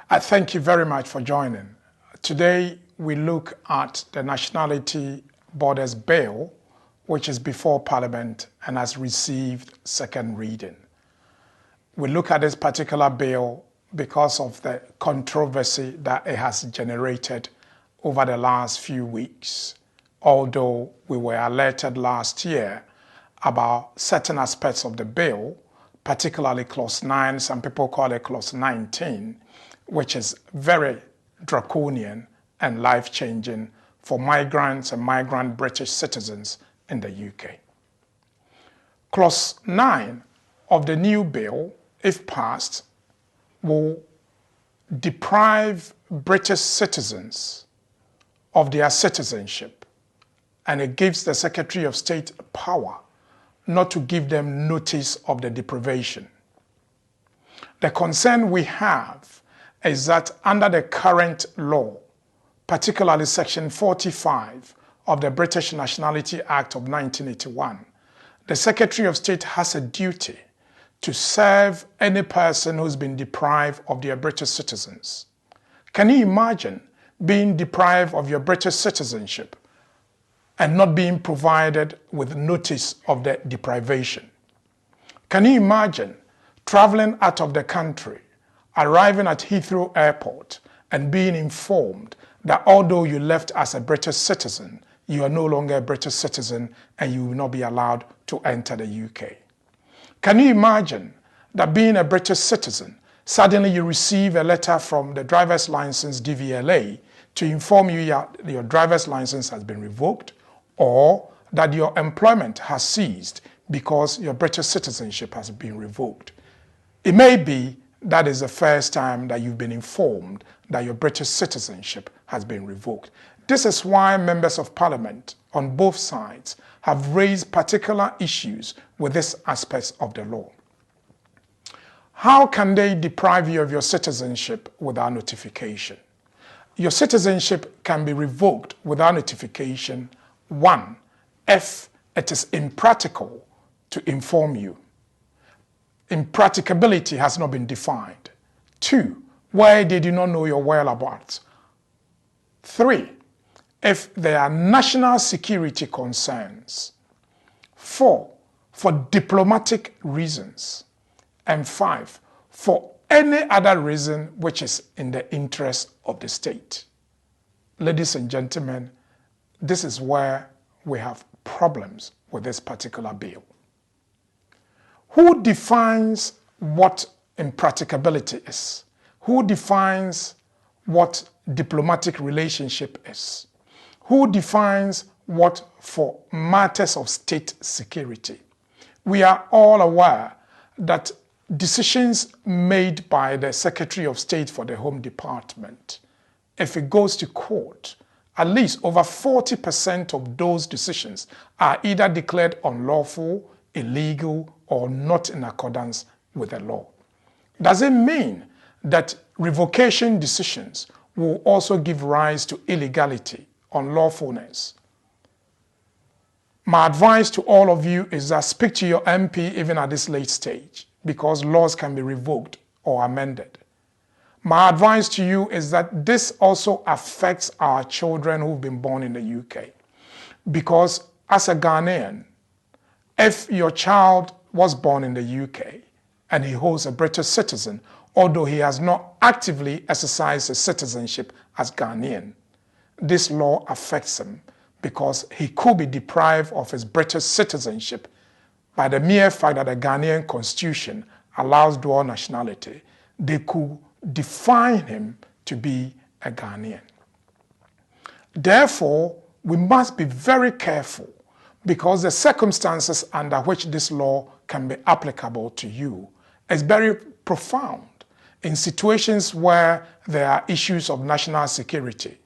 I thank you very much for joining. Today we look at the Nationality Borders Bill, which is before Parliament and has received second reading. We look at this particular bill because of the controversy that it has generated over the last few weeks. Although we were alerted last year about certain aspects of the bill, particularly Clause 9, some people call it Clause 19, which is very draconian and life-changing for migrants and migrant British citizens in the UK. Clause 9 of the new bill, if passed, will deprive British citizens of their citizenship, and it gives the Secretary of State power not to give them notice of the deprivation. The concern we have is that under the current law, particularly Section 45 of the British Nationality Act of 1981, the Secretary of State has a duty to serve any person who's been deprived of their British citizens. Can you imagine being deprived of your British citizenship and not being provided with notice of the deprivation? Can you imagine traveling out of the country, arriving at Heathrow Airport and being informed that although you left as a British citizen, you are no longer a British citizen and you will not be allowed to enter the UK? Can you imagine that being a British citizen, suddenly you receive a letter from the driver's license DVLA to inform you that your driver's license has been revoked, or that your employment has ceased because your British citizenship has been revoked? It may be that is the first time that you've been informed that your British citizenship has been revoked. This is why members of Parliament on both sides have raised particular issues with this aspect of the law. How can they deprive you of your citizenship without notification? Your citizenship can be revoked without notification, one, if it is impractical to inform you. Impracticability has not been defined. Two, why did you not know your whereabouts? Three, if there are national security concerns. Four, for diplomatic reasons. And five, for any other reason which is in the interest of the state. Ladies and gentlemen, this is where we have problems with this particular bill. Who defines what impracticability is? Who defines what diplomatic relationship is? Who defines what for matters of state security? We are all aware that decisions made by the Secretary of State for the Home Department, if it goes to court, at least over 40% of those decisions are either declared unlawful, illegal, or not in accordance with the law. Does it mean that revocation decisions will also give rise to illegality, unlawfulness? My advice to all of you is that speak to your MP even at this late stage, because laws can be revoked or amended. My advice to you is that this also affects our children who've been born in the UK. Because as a Ghanaian, if your child was born in the UK and he holds a British citizen, although he has not actively exercised his citizenship as Ghanaian, this law affects him because he could be deprived of his British citizenship by the mere fact that the Ghanaian constitution allows dual nationality. They could define him to be a Ghanaian. Therefore, we must be very careful, because the circumstances under which this law can be applicable to you is very profound in situations where there are issues of national security,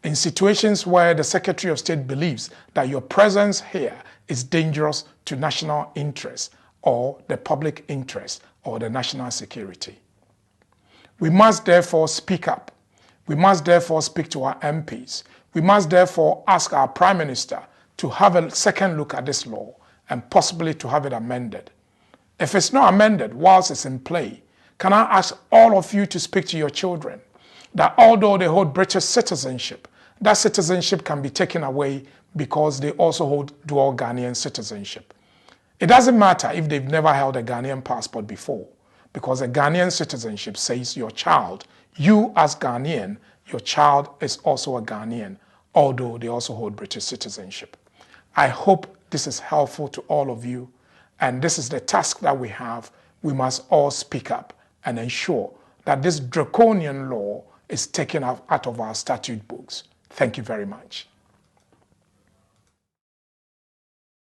in situations where the Secretary of State believes that your presence here is dangerous to national interest or the public interest or the national security. We must therefore speak up. We must therefore speak to our MPs. We must therefore ask our Prime Minister to have a second look at this law and possibly to have it amended. If it's not amended whilst it's in play, Can I ask all of you to speak to your children that although they hold British citizenship, that citizenship can be taken away because they also hold dual Ghanaian citizenship. It doesn't matter if they've never held a Ghanaian passport before, because a Ghanaian citizenship says your child, you as Ghanaian, your child is also a Ghanaian, although they also hold British citizenship. I hope this is helpful to all of you, and this is the task that we have. We must all speak up and ensure that this draconian law is taken out of our statute books. Thank you very much.